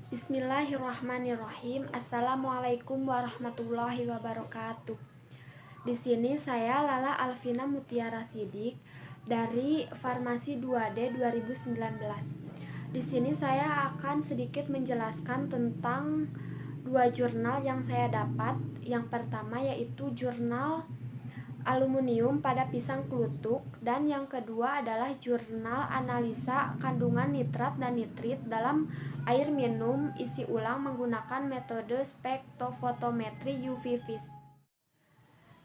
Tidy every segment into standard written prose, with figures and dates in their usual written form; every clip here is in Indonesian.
Bismillahirrahmanirrahim. Assalamualaikum warahmatullahi wabarakatuh. Di sini saya Lala Alvina Mutiara Sidik dari Farmasi 2D 2019. Di sini saya akan sedikit menjelaskan tentang dua jurnal yang saya dapat. Yang pertama yaitu jurnal aluminium pada pisang klutuk, dan yang kedua adalah jurnal analisa kandungan nitrat dan nitrit dalam air minum isi ulang menggunakan metode spektrofotometri UV vis.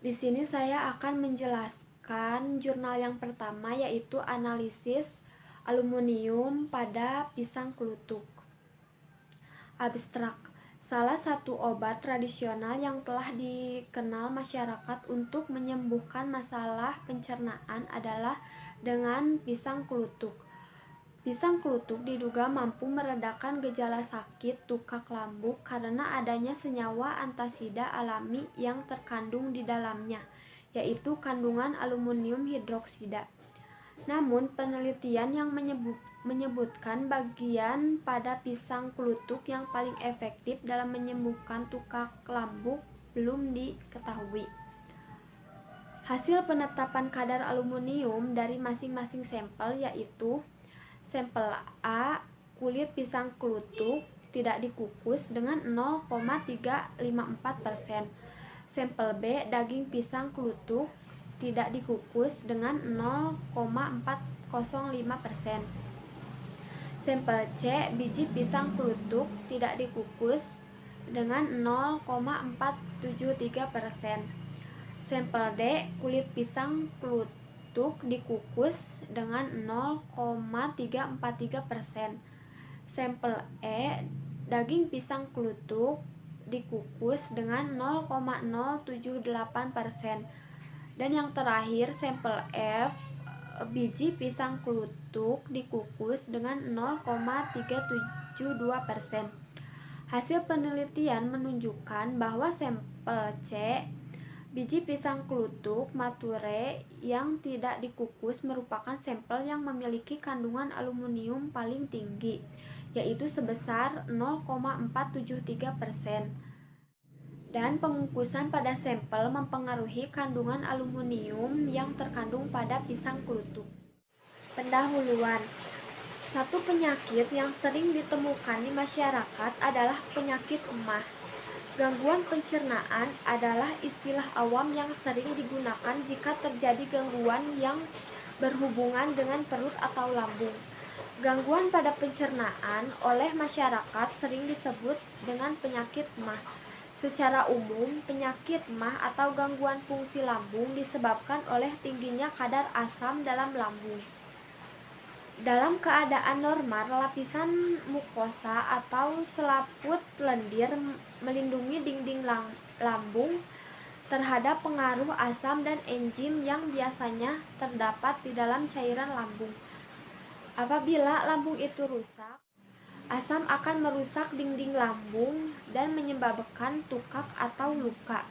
Di sini saya akan menjelaskan jurnal yang pertama yaitu analisis aluminium pada pisang klutuk. Abstrak. Salah satu obat tradisional yang telah dikenal masyarakat untuk menyembuhkan masalah pencernaan adalah dengan pisang klutuk. Pisang klutuk diduga mampu meredakan gejala sakit tukak lambung karena adanya senyawa antasida alami yang terkandung di dalamnya, yaitu kandungan aluminium hidroksida. Namun, penelitian yang menyebutkan bagian pada pisang klutuk yang paling efektif dalam menyembuhkan tukak lambung belum diketahui. Hasil penetapan kadar aluminium dari masing-masing sampel yaitu sampel A, kulit pisang klutuk tidak dikukus dengan 0,354%. Sampel B, daging pisang klutuk tidak dikukus dengan 0,405%. Sampel C, biji pisang klutuk tidak dikukus dengan 0,473%. Sampel D, kulit pisang klutuk dikukus dengan 0,343%. Sampel E, daging pisang klutuk dikukus dengan 0,078%. Dan yang terakhir sampel F, biji pisang klutuk dikukus dengan 0,372%. Hasil penelitian menunjukkan bahwa sampel C, biji pisang klutuk mature yang tidak dikukus merupakan sampel yang memiliki kandungan aluminium paling tinggi, yaitu sebesar 0,473%. Dan pengukusan pada sampel mempengaruhi kandungan aluminium yang terkandung pada pisang klutuk. Pendahuluan. Satu penyakit yang sering ditemukan di masyarakat adalah penyakit emah. Gangguan pencernaan adalah istilah awam yang sering digunakan jika terjadi gangguan yang berhubungan dengan perut atau lambung. Gangguan pada pencernaan oleh masyarakat sering disebut dengan penyakit emah. Secara umum, penyakit MAH atau gangguan fungsi lambung disebabkan oleh tingginya kadar asam dalam lambung. Dalam keadaan normal, lapisan mukosa atau selaput lendir melindungi dinding lambung terhadap pengaruh asam dan enzim yang biasanya terdapat di dalam cairan lambung. Apabila lambung itu rusak, asam akan merusak dinding lambung dan menyebabkan tukak atau luka.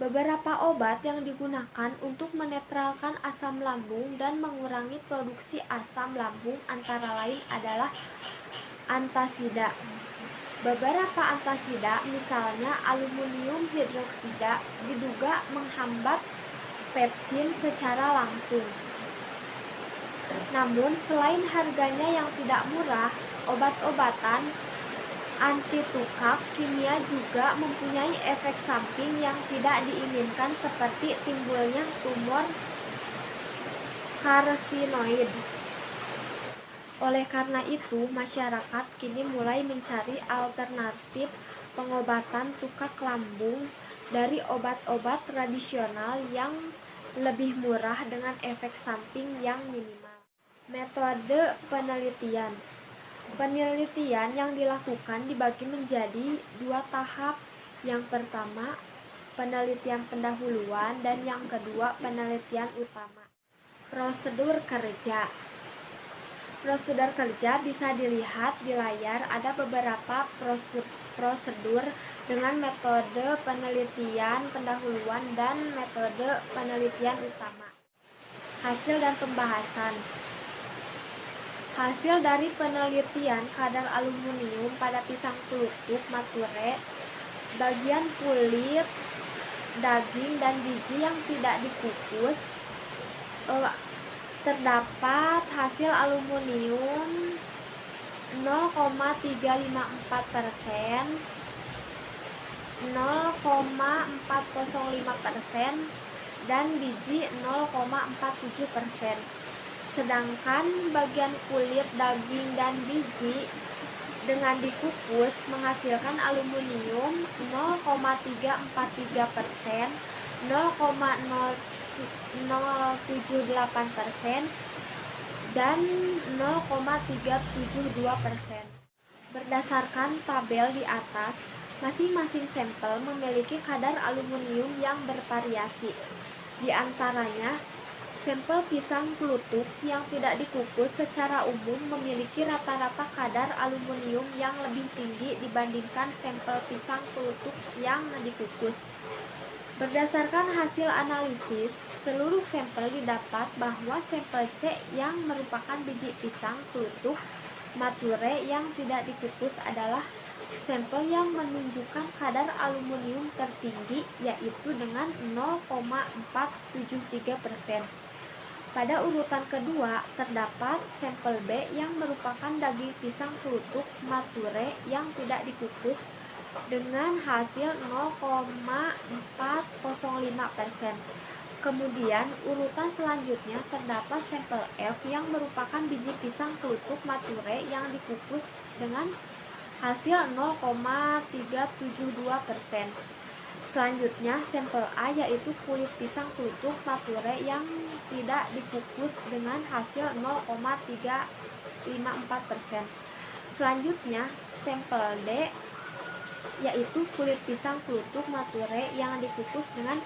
Beberapa obat yang digunakan untuk menetralkan asam lambung dan mengurangi produksi asam lambung antara lain adalah antasida. Beberapa antasida, misalnya aluminium hidroksida, diduga menghambat pepsin secara langsung. Namun, selain harganya yang tidak murah, obat-obatan anti tukak kimia juga mempunyai efek samping yang tidak diinginkan seperti timbulnya tumor karsinoid. Oleh karena itu, masyarakat kini mulai mencari alternatif pengobatan tukak lambung dari obat-obat tradisional yang lebih murah dengan efek samping yang minimal. Metode penelitian. Penelitian yang dilakukan dibagi menjadi dua tahap. Yang pertama, penelitian pendahuluan, dan yang kedua, penelitian utama. Prosedur kerja. Prosedur kerja bisa dilihat di layar. Ada beberapa prosedur dengan metode penelitian pendahuluan dan metode penelitian utama. Hasil dan pembahasan. Hasil dari penelitian kadar aluminium pada pisang klutuk mature, bagian kulit, daging, dan biji yang tidak dikukus, terdapat hasil aluminium 0,354%, 0,405%, dan biji 0,47%. Sedangkan bagian kulit, daging, dan biji dengan dikukus menghasilkan aluminium 0,343%, 0,078%, dan 0,372%. Berdasarkan tabel di atas, masing-masing sampel memiliki kadar aluminium yang bervariasi. Di antaranya, sampel pisang klutuk yang tidak dikukus secara umum memiliki rata-rata kadar aluminium yang lebih tinggi dibandingkan sampel pisang klutuk yang dikukus. Berdasarkan hasil analisis, seluruh sampel didapat bahwa sampel C yang merupakan biji pisang klutuk mature yang tidak dikukus adalah sampel yang menunjukkan kadar aluminium tertinggi, yaitu dengan 0,473%. Pada urutan kedua, terdapat sampel B yang merupakan daging pisang klutuk mature yang tidak dikukus dengan hasil 0,405%. Kemudian, urutan selanjutnya terdapat sampel F yang merupakan biji pisang klutuk mature yang dikukus dengan hasil 0,372%. Selanjutnya, sampel A yaitu kulit pisang klutuk mature yang tidak dikukus dengan hasil 0,354%. Selanjutnya, sampel D yaitu kulit pisang klutuk mature yang dikukus dengan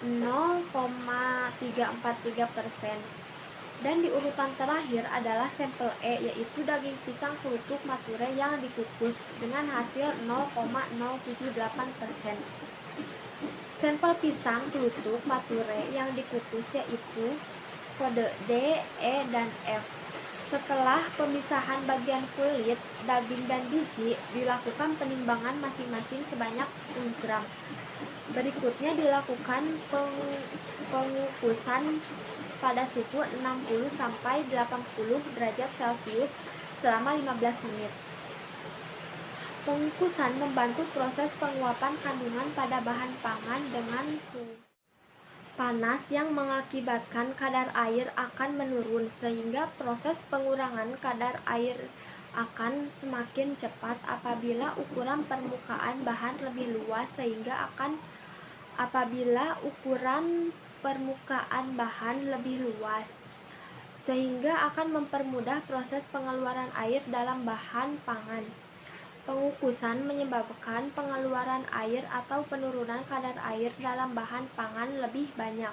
0,343%. Dan di urutan terakhir adalah sampel E yaitu daging pisang klutuk mature yang dikukus dengan hasil 0,078%. Sampel pisang klutuk mature yang dikukus yaitu kode D, E, dan F. Setelah pemisahan bagian kulit, daging, dan biji, dilakukan penimbangan masing-masing sebanyak 10 gram. Berikutnya dilakukan pengukusan pada suhu 60-80 derajat Celcius selama 15 menit. Pengukusan membantu proses penguapan kandungan pada bahan pangan dengan suhu panas yang mengakibatkan kadar air akan menurun, sehingga proses pengurangan kadar air akan semakin cepat apabila ukuran permukaan bahan lebih luas, sehingga apabila ukuran permukaan bahan lebih luas, sehingga akan mempermudah proses pengeluaran air dalam bahan pangan. Pengukusan menyebabkan pengeluaran air atau penurunan kadar air dalam bahan pangan lebih banyak.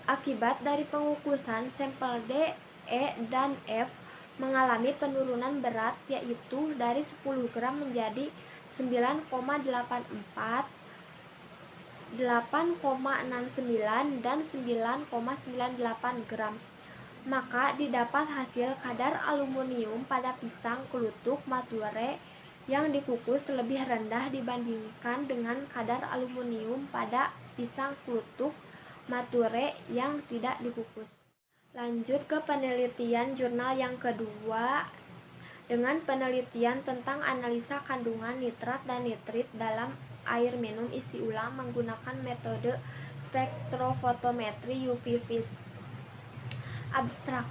Akibat dari pengukusan, sampel D, E, dan F mengalami penurunan berat, yaitu dari 10 gram menjadi 9,84, 8,69, dan 9,98 gram. Maka didapat hasil kadar aluminium pada pisang klutuk mature yang dikukus lebih rendah dibandingkan dengan kadar aluminium pada pisang klutuk mature yang tidak dikukus. Lanjut ke penelitian jurnal yang kedua dengan penelitian tentang analisa kandungan nitrat dan nitrit dalam air minum isi ulang menggunakan metode spektrofotometri UV vis. Abstrak: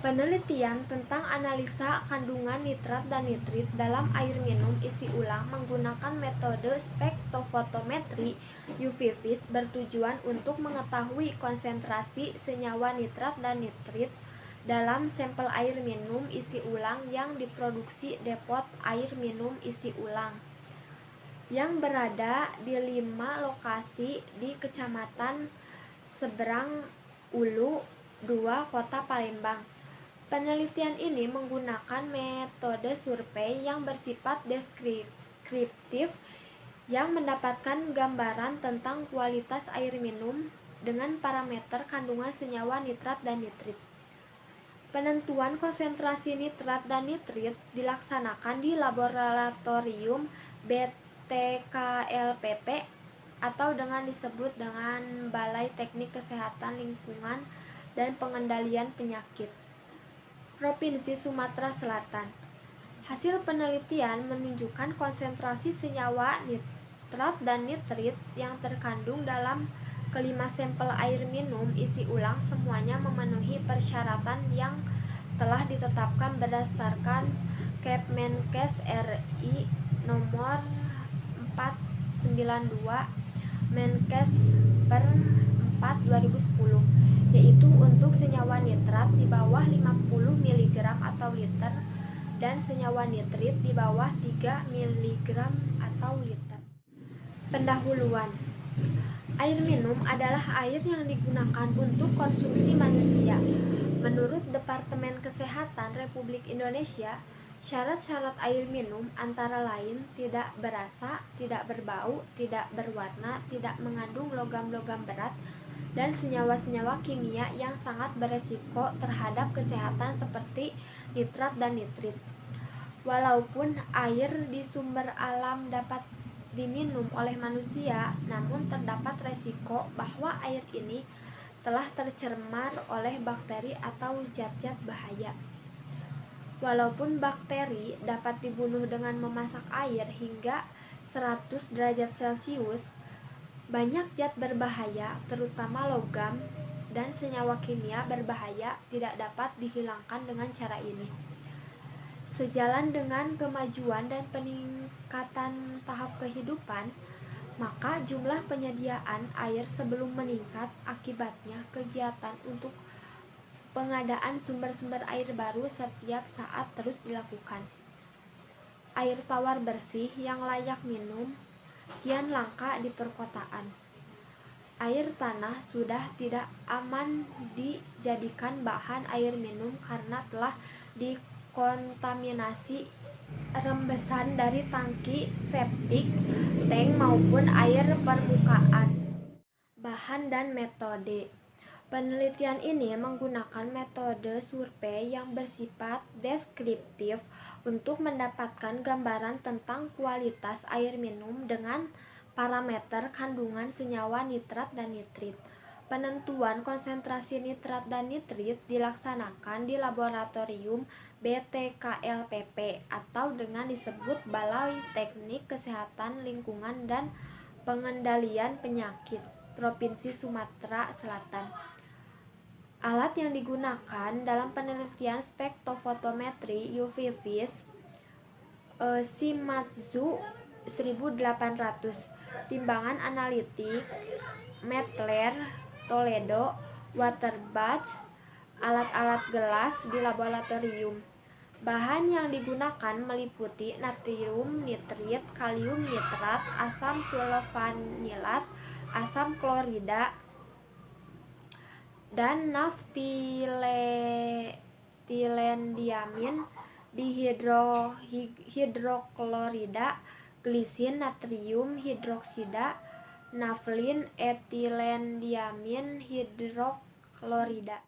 penelitian tentang analisa kandungan nitrat dan nitrit dalam air minum isi ulang menggunakan metode spektrofotometri UV vis bertujuan untuk mengetahui konsentrasi senyawa nitrat dan nitrit dalam sampel air minum isi ulang yang diproduksi depot air minum isi ulang yang berada di 5 lokasi di Kecamatan Seberang Ulu 2 Kota Palembang. Penelitian ini menggunakan metode survei yang bersifat deskriptif yang mendapatkan gambaran tentang kualitas air minum dengan parameter kandungan senyawa nitrat dan nitrit. Penentuan konsentrasi nitrat dan nitrit dilaksanakan di laboratorium BTKLPP atau dengan disebut dengan Balai Teknik Kesehatan Lingkungan dan Pengendalian Penyakit, Provinsi Sumatera Selatan. Hasil penelitian menunjukkan konsentrasi senyawa nitrat dan nitrit yang terkandung dalam kelima sampel air minum isi ulang semuanya memenuhi persyaratan yang telah ditetapkan berdasarkan Kepmenkes RI nomor 492 Menkes per 4 2010, yaitu untuk senyawa nitrat di bawah 50 mg atau liter dan senyawa nitrit di bawah 3 mg atau liter. Pendahuluan. Air minum adalah air yang digunakan untuk konsumsi manusia. Menurut Departemen Kesehatan Republik Indonesia, syarat-syarat air minum antara lain tidak berasa, tidak berbau, tidak berwarna, tidak mengandung logam-logam berat, dan senyawa-senyawa kimia yang sangat beresiko terhadap kesehatan seperti nitrat dan nitrit. Walaupun air di sumber alam dapat diminum oleh manusia, namun terdapat resiko bahwa air ini telah tercemar oleh bakteri atau zat-zat bahaya. Walaupun bakteri dapat dibunuh dengan memasak air hingga 100 derajat Celcius, banyak zat berbahaya, terutama logam dan senyawa kimia berbahaya, tidak dapat dihilangkan dengan cara ini. Sejalan dengan kemajuan dan peningkatan tahap kehidupan, maka jumlah penyediaan air sebelum meningkat. Akibatnya, kegiatan untuk pengadaan sumber-sumber air baru setiap saat terus dilakukan. Air tawar bersih yang layak minum kian langka di perkotaan. Air tanah sudah tidak aman dijadikan bahan air minum karena telah dikontaminasi rembesan dari tangki septik tank maupun air permukaan. Bahan dan metode. Penelitian ini menggunakan metode survei yang bersifat deskriptif untuk mendapatkan gambaran tentang kualitas air minum dengan parameter kandungan senyawa nitrat dan nitrit. Penentuan konsentrasi nitrat dan nitrit dilaksanakan di laboratorium BTKLPP atau dengan disebut Balai Teknik Kesehatan Lingkungan dan Pengendalian Penyakit, Provinsi Sumatera Selatan. Alat yang digunakan dalam penelitian spektrofotometri UV vis Shimadzu 1800, timbangan analitik Mettler Toledo, Waterbach, alat-alat gelas di laboratorium. Bahan yang digunakan meliputi natrium nitrit, kalium nitrat, asam sulfanilat, asam klorida, dan naftilendiamin dihidroklorida, glisin, natrium hidroksida, naflin, etilendiamin hidroklorida.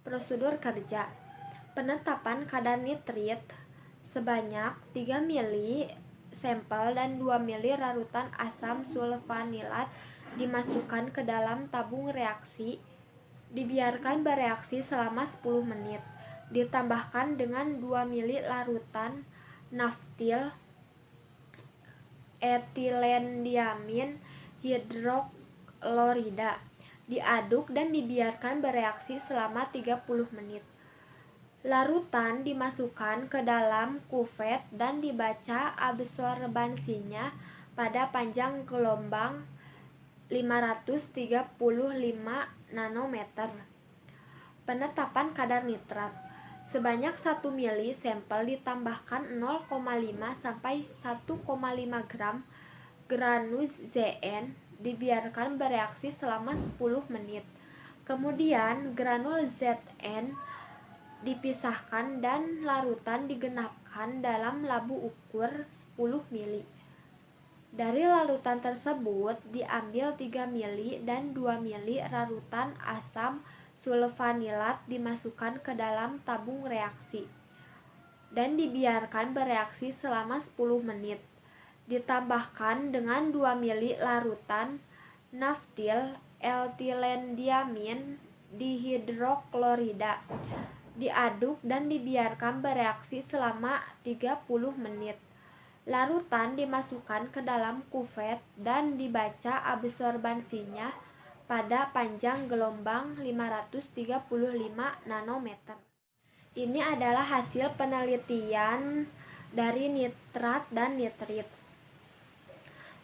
Prosedur kerja. Penetapan kadar nitrit sebanyak 3 mili sampel dan 2 mili larutan asam sulfanilat dimasukkan ke dalam tabung reaksi, dibiarkan bereaksi selama 10 menit. Ditambahkan dengan 2 mili larutan naftil etilendiamin hidroklorida, diaduk dan dibiarkan bereaksi selama 30 menit. Larutan dimasukkan ke dalam kuvet dan dibaca absorbansinya pada panjang gelombang 535 nanometer. Penetapan kadar nitrat. Sebanyak 1 mili sampel ditambahkan 0,5 sampai 1,5 gram granul Zn, dibiarkan bereaksi selama 10 menit. Kemudian granul Zn dipisahkan dan larutan digenapkan dalam labu ukur 10 mili. Dari larutan tersebut diambil 3 mili dan 2 mili larutan asam sulfanilat dimasukkan ke dalam tabung reaksi dan dibiarkan bereaksi selama 10 menit. Ditambahkan dengan 2 mili larutan naftil etilendiamin dihidroklorida. Diaduk dan dibiarkan bereaksi selama 30 menit. Larutan dimasukkan ke dalam kuvet dan dibaca absorbansinya pada panjang gelombang 535 nanometer. Ini adalah hasil penelitian dari nitrat dan nitrit.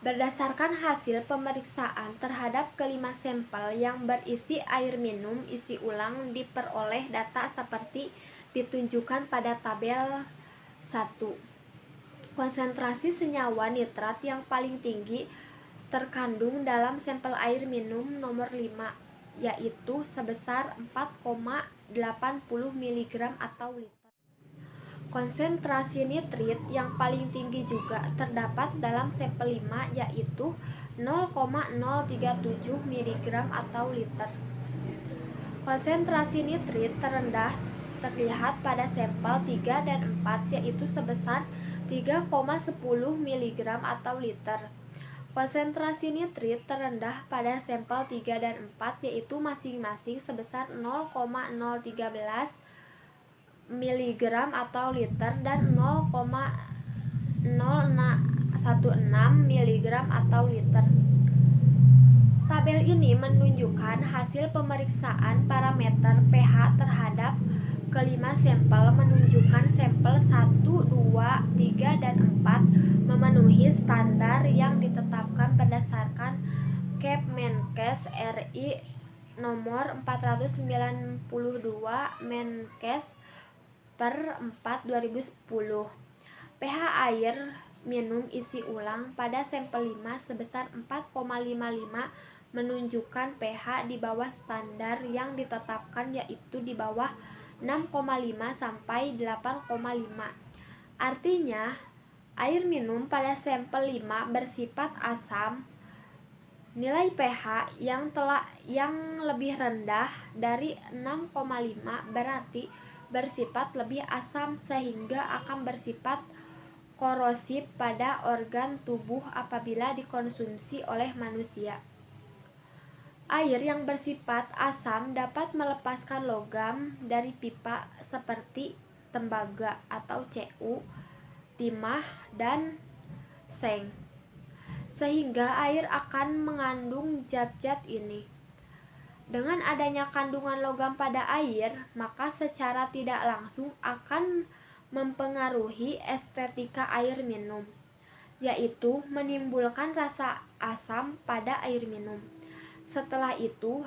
Berdasarkan hasil pemeriksaan terhadap kelima sampel yang berisi air minum isi ulang, diperoleh data seperti ditunjukkan pada tabel 1. Konsentrasi senyawa nitrat yang paling tinggi terkandung dalam sampel air minum nomor 5, yaitu sebesar 4,80 mg atau liter. Konsentrasi nitrit yang paling tinggi juga terdapat dalam sampel 5, yaitu 0,037 mg atau liter. Konsentrasi nitrit terendah terlihat pada sampel 3 dan 4, yaitu sebesar 3,10 mg atau liter. Konsentrasi nitrit terendah pada sampel 3 dan 4, yaitu masing-masing sebesar 0,013 mg atau liter dan 0,016 mg atau liter. Tabel ini menunjukkan hasil pemeriksaan parameter pH terhadap kelima sampel, menunjukkan sampel 1, 2, 3, dan 4 memenuhi standar yang ditetapkan berdasarkan Kemenkes RI nomor 492 Menkes per 4 2010. pH air minum isi ulang pada sampel 5 sebesar 4,55 menunjukkan pH di bawah standar yang ditetapkan, yaitu di bawah 6,5 sampai 8,5. Artinya, air minum pada sampel 5 bersifat asam. Nilai pH yang lebih rendah dari 6,5 berarti bersifat lebih asam sehingga akan bersifat korosif pada organ tubuh apabila dikonsumsi oleh manusia. Air yang bersifat asam dapat melepaskan logam dari pipa seperti tembaga atau Cu, timah, dan seng, sehingga air akan mengandung zat-zat ini. Dengan adanya kandungan logam pada air, maka secara tidak langsung akan mempengaruhi estetika air minum, yaitu menimbulkan rasa asam pada air minum. Setelah itu,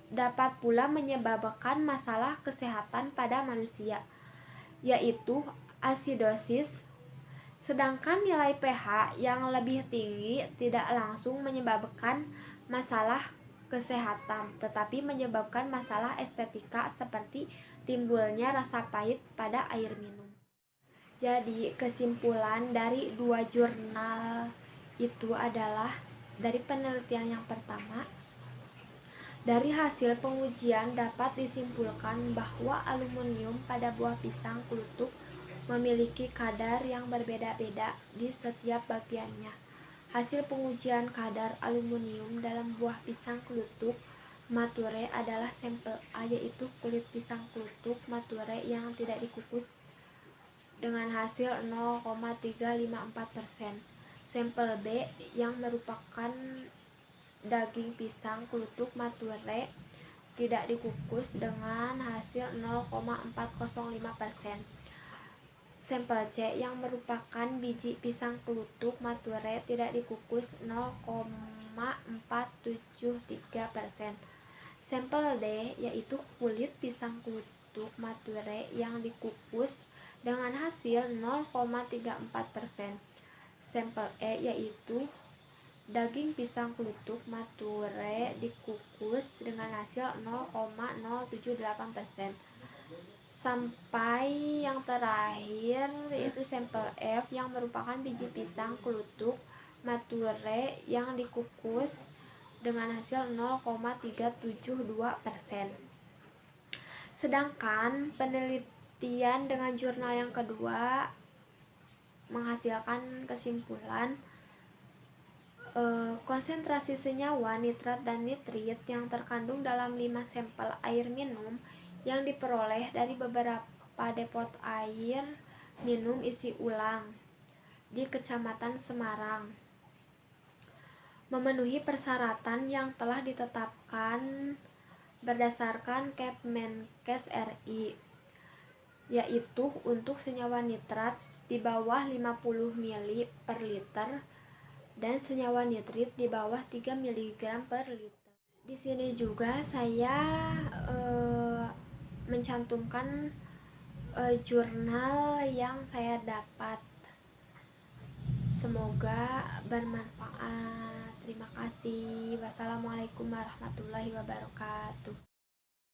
dapat pula menyebabkan masalah kesehatan pada manusia, yaitu asidosis. Sedangkan nilai pH yang lebih tinggi tidak langsung menyebabkan masalah kesehatan, tetapi menyebabkan masalah estetika seperti timbulnya rasa pahit pada air minum. Jadi, kesimpulan dari 2 jurnal itu adalah dari penelitian yang pertama, dari hasil pengujian dapat disimpulkan bahwa aluminium pada buah pisang klutuk memiliki kadar yang berbeda-beda di setiap bagiannya. Hasil pengujian kadar aluminium dalam buah pisang klutuk mature adalah sampel A, yaitu kulit pisang klutuk mature yang tidak dikukus dengan hasil 0,354%. Sampel B yang merupakan daging pisang klutuk mature tidak dikukus dengan hasil 0,405%. Sampel C yang merupakan biji pisang klutuk mature tidak dikukus 0,473%. Sampel D yaitu kulit pisang klutuk mature yang dikukus dengan hasil 0,34%. Sampel E yaitu daging pisang klutuk mature dikukus dengan hasil 0,078%. Sampai yang terakhir yaitu sampel F yang merupakan biji pisang klutuk mature yang dikukus dengan hasil 0,372%. Sedangkan penelitian dengan jurnal yang kedua menghasilkan kesimpulan konsentrasi senyawa nitrat dan nitrit yang terkandung dalam 5 sampel air minum yang diperoleh dari beberapa depot air minum isi ulang di Kecamatan Semarang memenuhi persyaratan yang telah ditetapkan berdasarkan Kepmenkes RI, yaitu untuk senyawa nitrat di bawah 50 ml per liter dan senyawa nitrit di bawah 3 mg per liter. Di sini juga saya mencantumkan jurnal yang saya dapat. Semoga bermanfaat. Terima kasih. Wassalamualaikum warahmatullahi wabarakatuh.